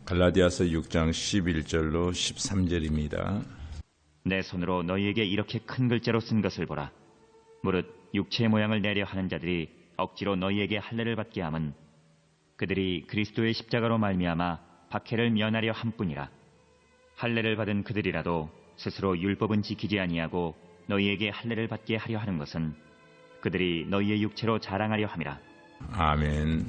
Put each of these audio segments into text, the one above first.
갈라디아서 6장 11절로 13절입니다. 내 손으로 너희에게 이렇게 큰 글자로 쓴 것을 보라. 무릇 육체의 모양을 내려 하는 자들이 억지로 너희에게 할례를 받게 함은 그들이 그리스도의 십자가로 말미암아 박해를 면하려 함뿐이라. 할례를 받은 그들이라도 스스로 율법은 지키지 아니하고 너희에게 할례를 받게 하려 하는 것은 그들이 너희의 육체로 자랑하려 함이라. 아멘.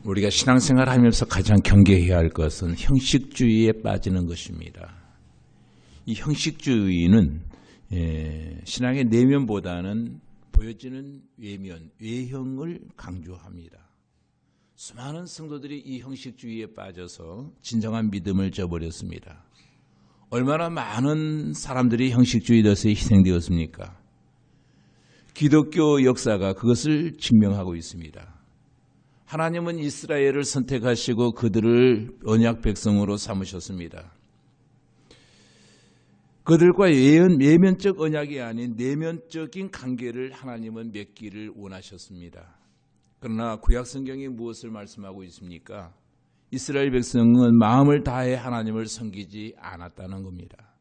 우리가 신앙생활 하면서 가장 경계해야 할 것은 형식주의에 빠지는 것입니다. 이 형식주의는 신앙의 내면보다는 보여지는 외면, 외형을 강조합니다. 수많은 성도들이 이 형식주의에 빠져서 진정한 믿음을 저버렸습니다. 얼마나 많은 사람들이 형식주의 덫에 희생되었습니까? 기독교 역사가 그것을 증명하고 있습니다. 하나님은 이스라엘을 선택하시고 그들을 언약 백성으로 삼으셨습니다. 그들과 외면적 언약이 아닌 내면적인 관계를 하나님은 맺기를 원하셨습니다. 그러나 구약 성경이 무엇을 말씀하고 있습니까? 이스라엘 백성은 마음을 다해 하나님을 섬기지 않았다는 겁니다.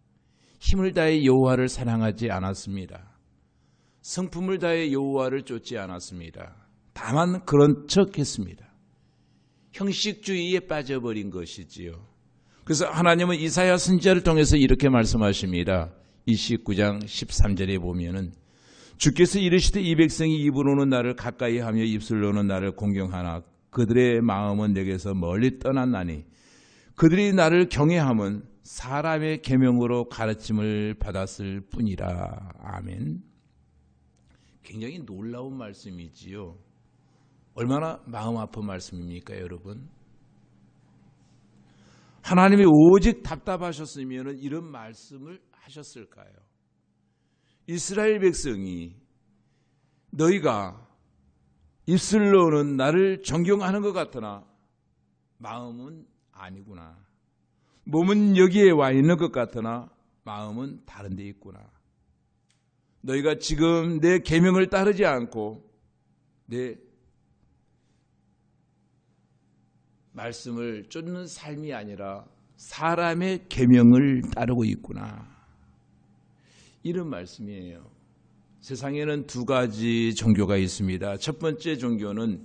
힘을 다해 여호와를 사랑하지 않았습니다. 성품을 다해 여호와를 쫓지 않았습니다. 다만 그런 척했습니다. 형식주의에 빠져버린 것이지요. 그래서 하나님은 이사야 선지자를 통해서 이렇게 말씀하십니다. 29장 13절에 보면은 주께서 이르시되 이 백성이 입으로는 나를 가까이하며 입술로는 나를 공경하나 그들의 마음은 내게서 멀리 떠났나니 그들이 나를 경외함은 사람의 계명으로 가르침을 받았을 뿐이라. 아멘. 굉장히 놀라운 말씀이지요. 얼마나 마음 아픈 말씀입니까, 여러분? 하나님이 오직 답답하셨으면 이런 말씀을 하셨을까요? 이스라엘 백성이 너희가 입술로는 나를 존경하는 것 같으나 마음은 아니구나. 몸은 여기에 와 있는 것 같으나 마음은 다른 데 있구나. 너희가 지금 내 계명을 따르지 않고 내 말씀을 쫓는 삶이 아니라 사람의 계명을 따르고 있구나. 이런 말씀이에요. 세상에는 두 가지 종교가 있습니다. 첫 번째 종교는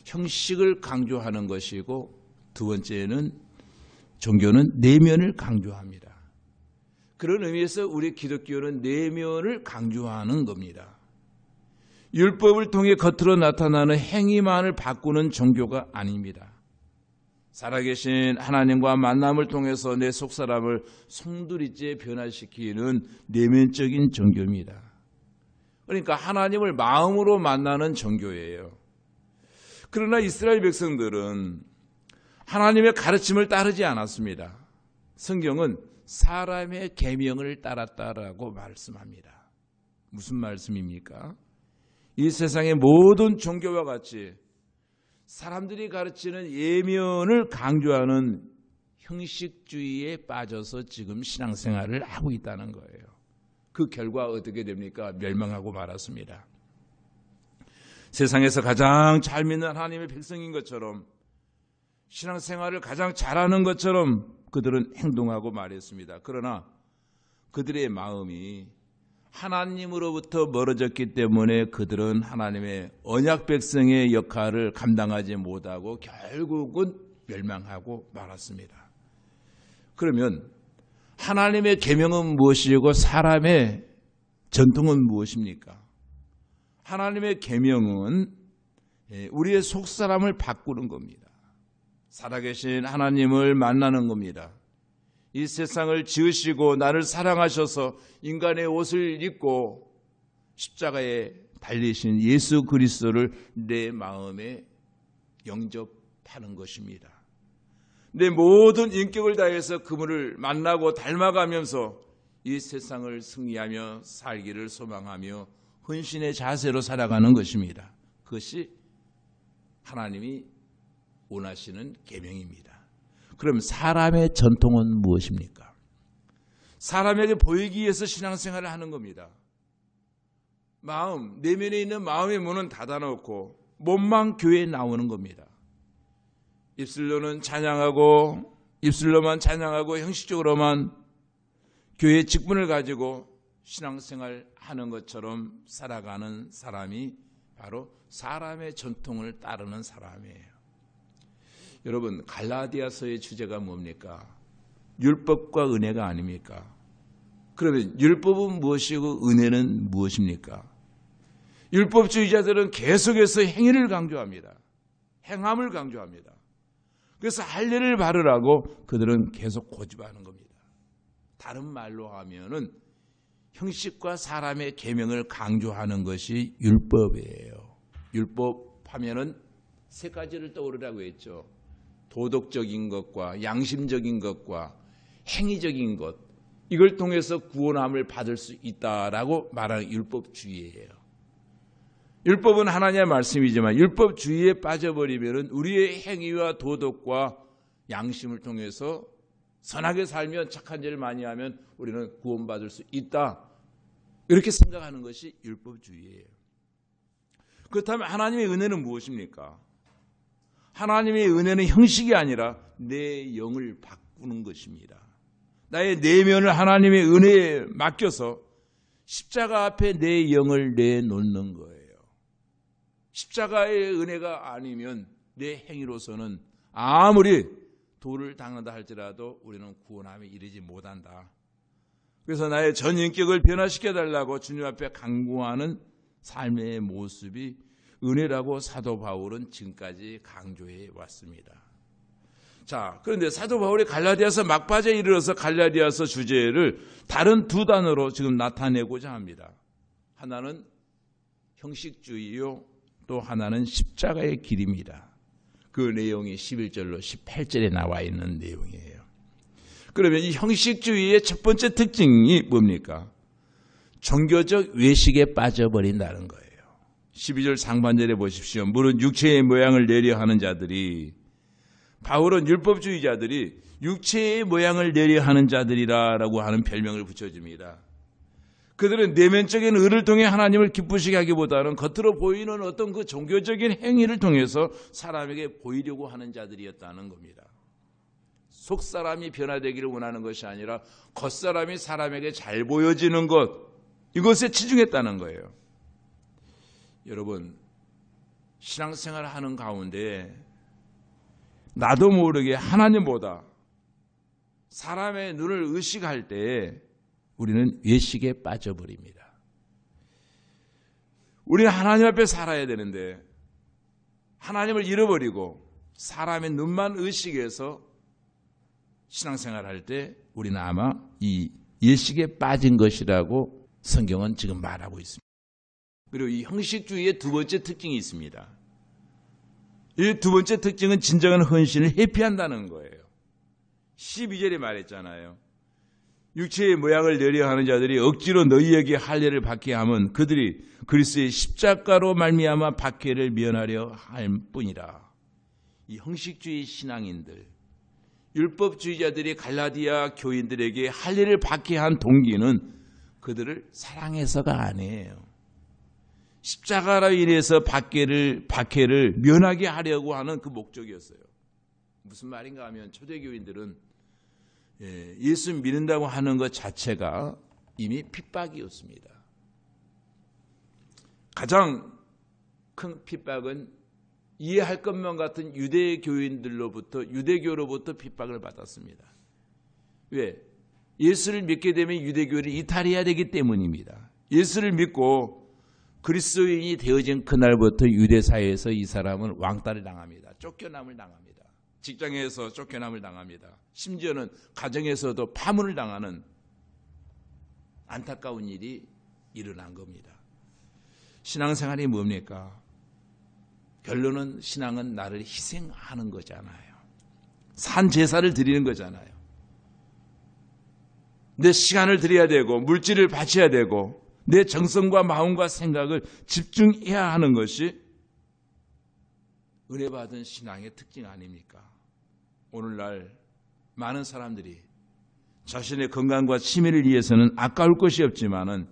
형식을 강조하는 것이고 두 번째는 종교는 내면을 강조합니다. 그런 의미에서 우리 기독교는 내면을 강조하는 겁니다. 율법을 통해 겉으로 나타나는 행위만을 바꾸는 종교가 아닙니다. 살아계신 하나님과 만남을 통해서 내 속사람을 송두리째 변화시키는 내면적인 종교입니다. 그러니까 하나님을 마음으로 만나는 종교예요. 그러나 이스라엘 백성들은 하나님의 가르침을 따르지 않았습니다. 성경은 사람의 계명을 따랐다라고 말씀합니다. 무슨 말씀입니까? 이 세상의 모든 종교와 같이 사람들이 가르치는 예면을 강조하는 형식주의에 빠져서 지금 신앙생활을 하고 있다는 거예요. 그 결과 어떻게 됩니까? 멸망하고 말았습니다. 세상에서 가장 잘 믿는 하나님의 백성인 것처럼 신앙생활을 가장 잘하는 것처럼 그들은 행동하고 말했습니다. 그러나 그들의 마음이 하나님으로부터 멀어졌기 때문에 그들은 하나님의 언약 백성의 역할을 감당하지 못하고 결국은 멸망하고 말았습니다. 그러면 하나님의 계명은 무엇이고 사람의 전통은 무엇입니까? 하나님의 계명은 우리의 속사람을 바꾸는 겁니다. 살아계신 하나님을 만나는 겁니다. 이 세상을 지으시고 나를 사랑하셔서 인간의 옷을 입고 십자가에 달리신 예수 그리스도를 내 마음에 영접하는 것입니다. 내 모든 인격을 다해서 그분을 만나고 닮아가면서 이 세상을 승리하며 살기를 소망하며 헌신의 자세로 살아가는 것입니다. 그것이 하나님이 원하시는 계명입니다. 그럼 사람의 전통은 무엇입니까? 사람에게 보이기 위해서 신앙생활을 하는 겁니다. 마음, 내면에 있는 마음의 문은 닫아놓고 몸만 교회에 나오는 겁니다. 입술로만 찬양하고 형식적으로만 교회 직분을 가지고 신앙생활 하는 것처럼 살아가는 사람이 바로 사람의 전통을 따르는 사람이에요. 여러분, 갈라디아서의 주제가 뭡니까? 율법과 은혜가 아닙니까? 그러면 율법은 무엇이고 은혜는 무엇입니까? 율법주의자들은 계속해서 행위를 강조합니다. 행함을 강조합니다. 그래서 할례를 바르라고 그들은 계속 고집하는 겁니다. 다른 말로 하면은 형식과 사람의 계명을 강조하는 것이 율법이에요. 율법 하면은 세 가지를 떠오르라고 했죠. 도덕적인 것과 양심적인 것과 행위적인 것, 이걸 통해서 구원함을 받을 수 있다라고 말하는 율법주의예요. 율법은 하나님의 말씀이지만 율법주의에 빠져버리면 우리의 행위와 도덕과 양심을 통해서 선하게 살면, 착한 일을 많이 하면 우리는 구원받을 수 있다, 이렇게 생각하는 것이 율법주의예요. 그렇다면 하나님의 은혜는 무엇입니까? 하나님의 은혜는 형식이 아니라 내 영을 바꾸는 것입니다. 나의 내면을 하나님의 은혜에 맡겨서 십자가 앞에 내 영을 내놓는 거예요. 십자가의 은혜가 아니면 내 행위로서는 아무리 도를 당한다 할지라도 우리는 구원함에 이르지 못한다. 그래서 나의 전 인격을 변화시켜달라고 주님 앞에 간구하는 삶의 모습이 은혜라고 사도 바울은 지금까지 강조해 왔습니다. 자, 그런데 사도 바울이 갈라디아서 막바지에 이르러서 갈라디아서 주제를 다른 두 단어로 지금 나타내고자 합니다. 하나는 형식주의요, 또 하나는 십자가의 길입니다. 그 내용이 11절로 18절에 나와 있는 내용이에요. 그러면 이 형식주의의 첫 번째 특징이 뭡니까? 종교적 외식에 빠져버린다는 거예요. 12절 상반절에 보십시오. 무릇 육체의 모양을 내려 하는 자들이, 바울은 율법주의자들이 육체의 모양을 내려 하는 자들이라고 하는 별명을 붙여줍니다. 그들은 내면적인 의를 통해 하나님을 기쁘시게 하기보다는 겉으로 보이는 어떤 그 종교적인 행위를 통해서 사람에게 보이려고 하는 자들이었다는 겁니다. 속사람이 변화되기를 원하는 것이 아니라 겉사람이 사람에게 잘 보여지는 것, 이것에 치중했다는 거예요. 여러분, 신앙생활을 하는 가운데 나도 모르게 하나님보다 사람의 눈을 의식할 때 우리는 외식에 빠져버립니다. 우리는 하나님 앞에 살아야 되는데 하나님을 잃어버리고 사람의 눈만 의식해서 신앙생활할 때 우리는 아마 이 외식에 빠진 것이라고 성경은 지금 말하고 있습니다. 그리고 이 형식주의의 두 번째 특징이 있습니다. 이 두 번째 특징은 진정한 헌신을 회피한다는 거예요. 12절에 말했잖아요. 육체의 모양을 내려 하는 자들이 억지로 너희에게 할례를 받게 하면 그들이 그리스도의 십자가로 말미암아 박해를 면하려 할 뿐이라. 이 형식주의 신앙인들, 율법주의자들이 갈라디아 교인들에게 할례를 받게 한 동기는 그들을 사랑해서가 아니에요. 십자가로 인해서 박해를 면하게 하려고 하는 그 목적이었어요. 무슨 말인가 하면 초대교인들은 예수 믿는다고 하는 것 자체가 이미 핍박이었습니다. 가장 큰 핍박은 이해할 것만 같은 유대교로부터 핍박을 받았습니다. 왜? 예수를 믿게 되면 유대교를 이탈해야 되기 때문입니다. 예수를 믿고 그리스도인이 되어진 그날부터 유대사회에서 이 사람은 왕따를 당합니다. 쫓겨남을 당합니다. 직장에서 쫓겨남을 당합니다. 심지어는 가정에서도 파문을 당하는 안타까운 일이 일어난 겁니다. 신앙생활이 뭡니까? 결론은 신앙은 나를 희생하는 거잖아요. 산 제사를 드리는 거잖아요. 내 시간을 드려야 되고 물질을 바쳐야 되고 내 정성과 마음과 생각을 집중해야 하는 것이 은혜 받은 신앙의 특징 아닙니까? 오늘날 많은 사람들이 자신의 건강과 취미를 위해서는 아까울 것이 없지만은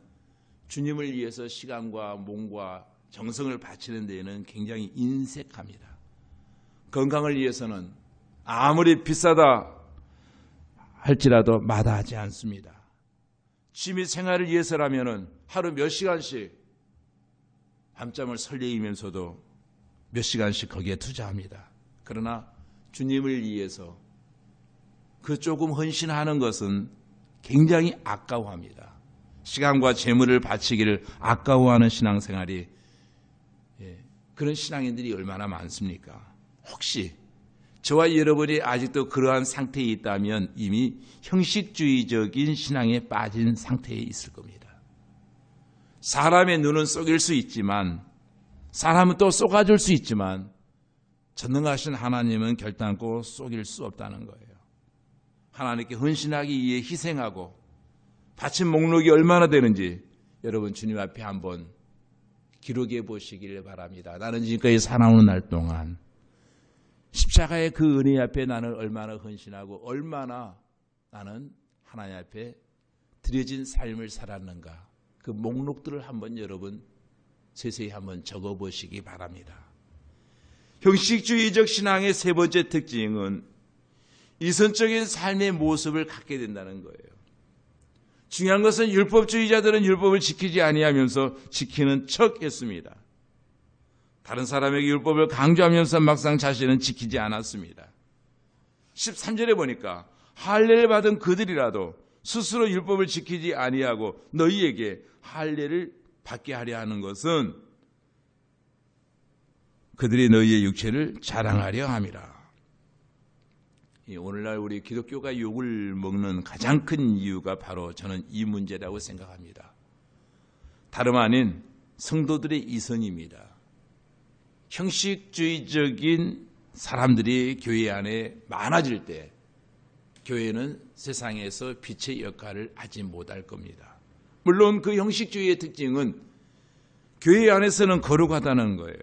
주님을 위해서 시간과 몸과 정성을 바치는 데에는 굉장히 인색합니다. 건강을 위해서는 아무리 비싸다 할지라도 마다하지 않습니다. 취미 생활을 위해서라면 하루 몇 시간씩 밤잠을 설레이면서도 몇 시간씩 거기에 투자합니다. 그러나 주님을 위해서 그 조금 헌신하는 것은 굉장히 아까워합니다. 시간과 재물을 바치기를 아까워하는 신앙생활이 그런 신앙인들이 얼마나 많습니까? 혹시 저와 여러분이 아직도 그러한 상태에 있다면 이미 형식주의적인 신앙에 빠진 상태에 있을 겁니다. 사람의 눈은 속일 수 있지만 사람은 또 속아줄 수 있지만 전능하신 하나님은 결단코 속일 수 없다는 거예요. 하나님께 헌신하기 위해 희생하고 바친 목록이 얼마나 되는지 여러분 주님 앞에 한번 기록해 보시기를 바랍니다. 나는 지금까지 살아오는 날 동안 십자가의 그 은혜 앞에 나는 얼마나 헌신하고 얼마나 나는 하나님 앞에 드려진 삶을 살았는가, 그 목록들을 한번 여러분 세세히 한번 적어보시기 바랍니다. 형식주의적 신앙의 세 번째 특징은 이선적인 삶의 모습을 갖게 된다는 거예요. 중요한 것은 율법주의자들은 율법을 지키지 아니하면서 지키는 척 했습니다. 다른 사람에게 율법을 강조하면서 막상 자신은 지키지 않았습니다. 13절에 보니까 할례를 받은 그들이라도 스스로 율법을 지키지 아니하고 너희에게 할례를 받게 하려 하는 것은 그들이 너희의 육체를 자랑하려 함이라. 오늘날 우리 기독교가 욕을 먹는 가장 큰 이유가 바로 저는 이 문제라고 생각합니다. 다름 아닌 성도들의 이선입니다. 형식주의적인 사람들이 교회 안에 많아질 때 교회는 세상에서 빛의 역할을 하지 못할 겁니다. 물론 그 형식주의의 특징은 교회 안에서는 거룩하다는 거예요.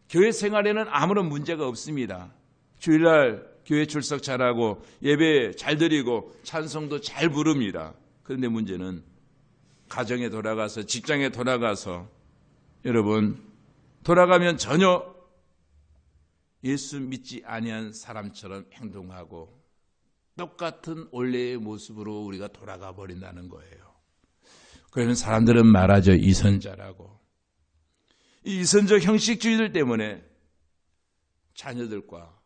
교회 생활에는 아무런 문제가 없습니다. 주일날 교회 출석 잘하고 예배 잘 드리고 찬송도 잘 부릅니다. 그런데 문제는 가정에 돌아가서 직장에 돌아가서 여러분 돌아가면 전혀 예수 믿지 아니한 사람처럼 행동하고 똑같은 원래의 모습으로 우리가 돌아가 버린다는 거예요. 그러면 사람들은 말하죠. 이선자라고. 이 이선적 형식주의들 때문에 자녀들과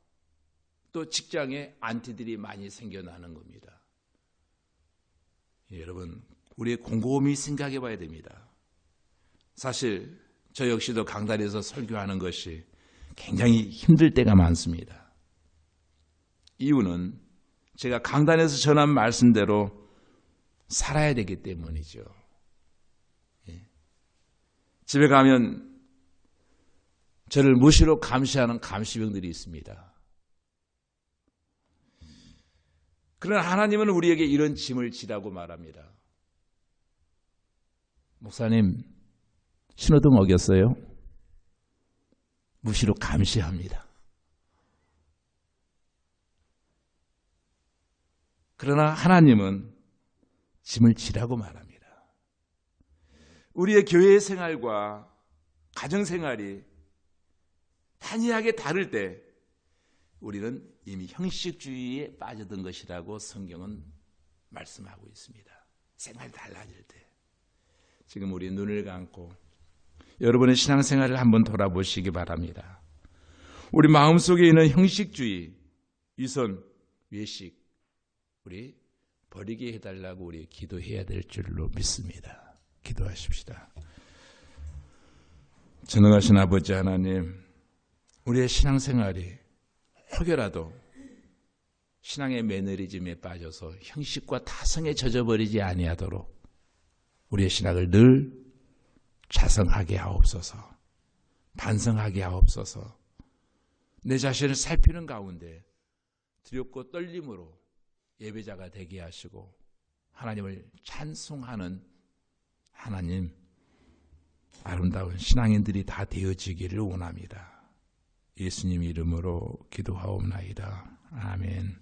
또 직장에 안티들이 많이 생겨나는 겁니다. 여러분, 우리 곰곰이 생각해 봐야 됩니다. 사실 저 역시도 강단에서 설교하는 것이 굉장히 힘들 때가 많습니다. 이유는 제가 강단에서 전한 말씀대로 살아야 되기 때문이죠. 집에 가면 저를 무시로 감시하는 감시병들이 있습니다. 그러나 하나님은 우리에게 이런 짐을 지라고 말합니다. 목사님, 신호등 어겼어요? 무시로 감시합니다. 그러나 하나님은 짐을 지라고 말합니다. 우리의 교회 생활과 가정 생활이 단이하게 다를 때 우리는 이미 형식주의에 빠져든 것이라고 성경은 말씀하고 있습니다. 생활이 달라질 때. 지금 우리 눈을 감고 여러분의 신앙생활을 한번 돌아보시기 바랍니다. 우리 마음속에 있는 형식주의, 이선, 외식, 우리 버리게 해달라고 우리 기도해야 될 줄로 믿습니다. 기도하십시다. 전능하신 아버지 하나님, 우리의 신앙생활이 혹여라도 신앙의 매너리즘에 빠져서 형식과 타성에 젖어버리지 아니하도록 우리의 신앙을 늘 자성하게 하옵소서, 반성하게 하옵소서. 내 자신을 살피는 가운데 두렵고 떨림으로 예배자가 되게 하시고 하나님을 찬송하는 하나님, 아름다운 신앙인들이 다 되어지기를 원합니다. 예수님 이름으로 기도하옵나이다. 아멘.